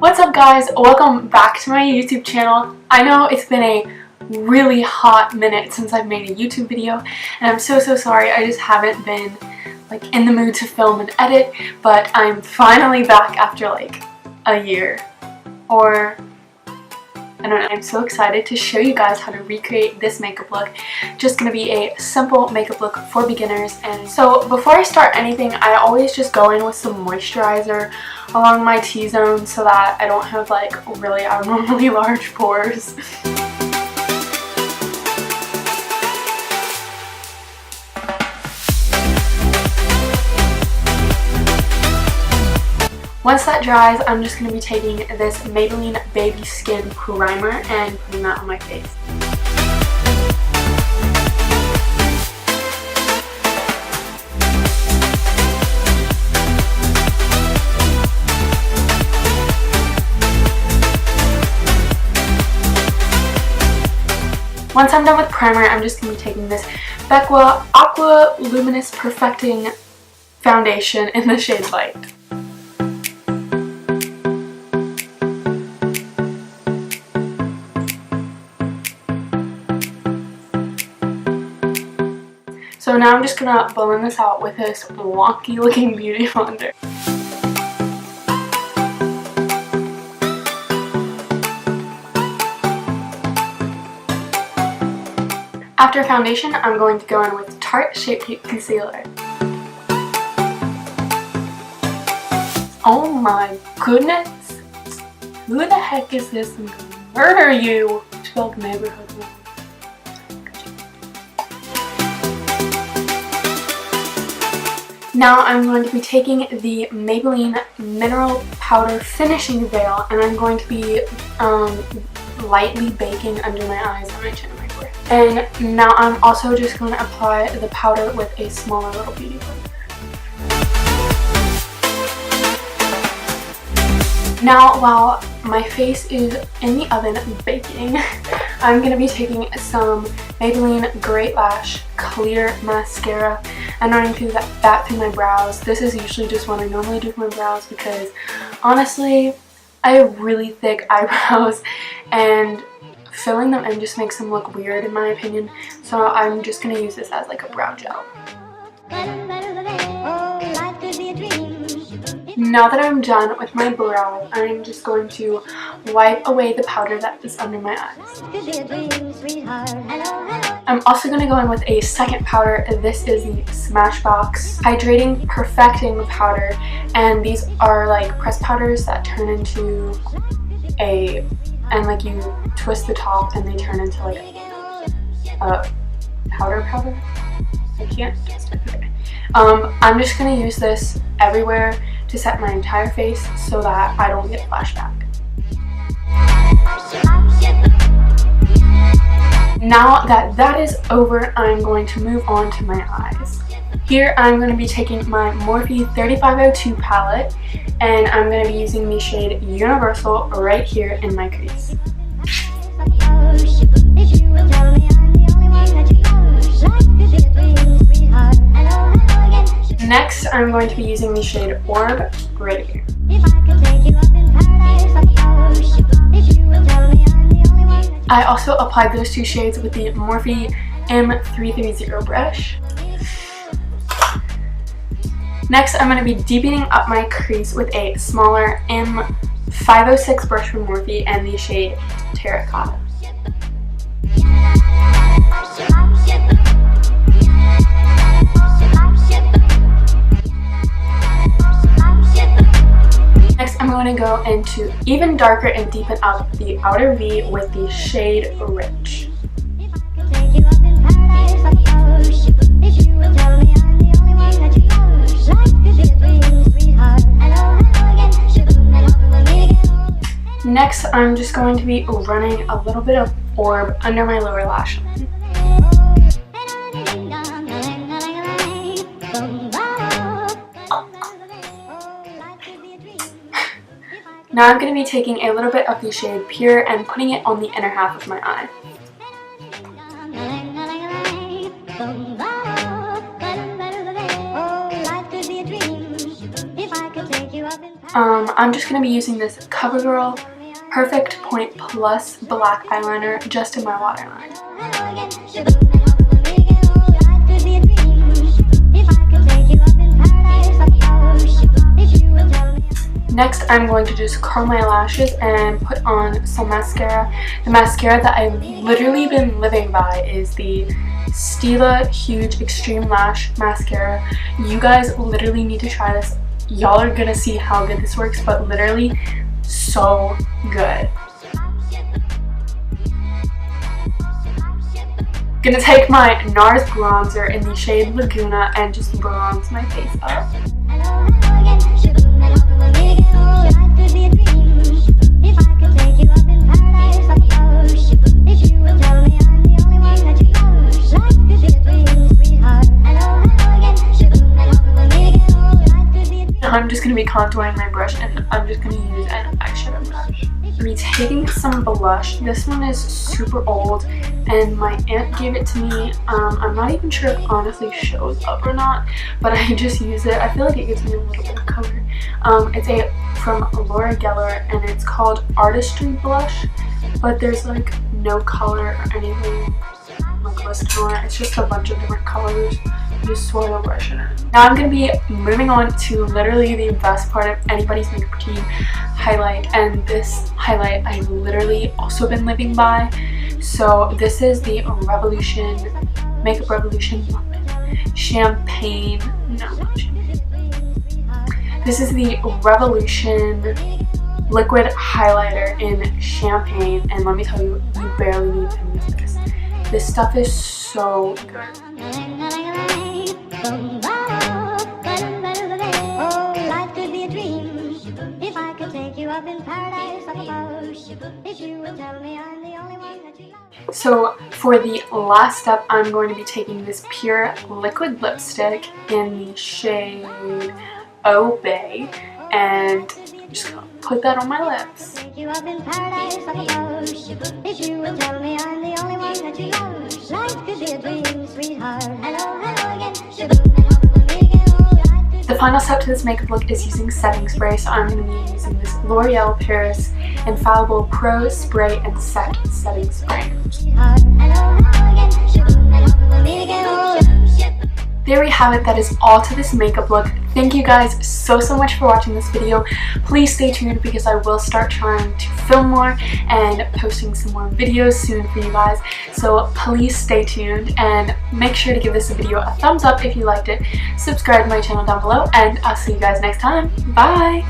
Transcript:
What's up guys, welcome back to my YouTube channel. I know it's been a really hot minute since I've made a YouTube video and I'm so sorry. I just haven't been in the mood to film and edit, but I'm finally back after a year or I don't know. I'm so excited to show you guys how to recreate this makeup look. Just gonna be a simple makeup look for beginners. And so before I start anything, I always just go in with some moisturizer along my T-zone so that I don't have really abnormally large pores. Once that dries, I'm just going to be taking this Maybelline Baby Skin Primer and putting that on my face. Once I'm done with primer, I'm just going to be taking this Becqua Aqua Luminous Perfecting Foundation in the shade Light. So now I'm just gonna blend this out with this wonky looking beauty blender. After foundation, I'm going to go in with Tarte Shape Tape Concealer. Oh my goodness! Who the heck is this? I'm gonna murder you! Spelled neighborhood. Now I'm going to be taking the Maybelline Mineral Powder Finishing Veil and I'm going to be lightly baking under my eyes and my chin and my forehead. And now I'm also just going to apply the powder with a smaller little beauty blender. Now while my face is in the oven baking, I'm going to be taking some Maybelline Great Lash Clear Mascara and running through that through my brows. This is usually just what I normally do for my brows because honestly I have really thick eyebrows and filling them in just makes them look weird in my opinion, so I'm just going to use this as a brow gel. Now that I'm done with my brow, I'm just going to wipe away the powder that is under my eyes. I'm also going to go in with a second powder. This is the Smashbox Hydrating Perfecting Powder, and these are pressed powders that turn into and you twist the top and they turn into a powder. I can't twist it. Okay. I'm just going to use this everywhere to set my entire face so that I don't get flashback. Now that is over, I'm going to move on to my eyes. Here I'm going to be taking my Morphe 3502 palette and I'm going to be using the shade Universal right here in my crease. Next, I'm going to be using the shade Orb right here. I also applied those two shades with the Morphe M330 brush. Next, I'm going to be deepening up my crease with a smaller M506 brush from Morphe and the shade Terracotta. I'm going to go into even darker and deepen up the outer V with the shade Rich. Next, I'm just going to be running a little bit of Orb under my lower lash line. Now I'm going to be taking a little bit of the shade Pure and putting it on the inner half of my eye. I'm just going to be using this CoverGirl Perfect Point Plus black eyeliner just in my waterline. Next, I'm going to just curl my lashes and put on some mascara. The mascara that I've literally been living by is the Stila Huge Extreme Lash Mascara. You guys literally need to try this. Y'all are gonna see how good this works, but literally so good. Gonna take my NARS bronzer in the shade Laguna and just bronze my face up. I'm just going to be contouring my brush, and I'm just going to use an eyeshadow brush. I'm taking some blush. This one is super old and my aunt gave it to me. I'm not even sure if it honestly shows up or not, but I just use it. I feel like it gives me a little bit of color. It's from Laura Geller, and it's called Artistry Blush, but there's like no color or anything like listed on it. It's just a bunch of different colors. Just swirl brush in it. Now I'm going to be moving on to literally the best part of anybody's makeup routine, highlight. And this highlight I've literally also been living by. So this is the Makeup Revolution Champagne. No, not champagne. This is the Revolution liquid highlighter in Champagne, and let me tell you, you barely need any of this. This stuff is so good. So for the last step, I'm going to be taking this pure liquid lipstick in the shade Obey, and I'm just gonna put that on my lips. The final step to this makeup look is using setting spray, so I'm going to be using this L'Oreal Paris Infallible Pro Spray and Set Setting Spray. There we have it. That is all to this makeup look. Thank you guys so much for watching this video. Please stay tuned because I will start trying to film more and posting some more videos soon for you guys. So please stay tuned and make sure to give this video a thumbs up if you liked it. Subscribe to my channel down below, and I'll see you guys next time. Bye!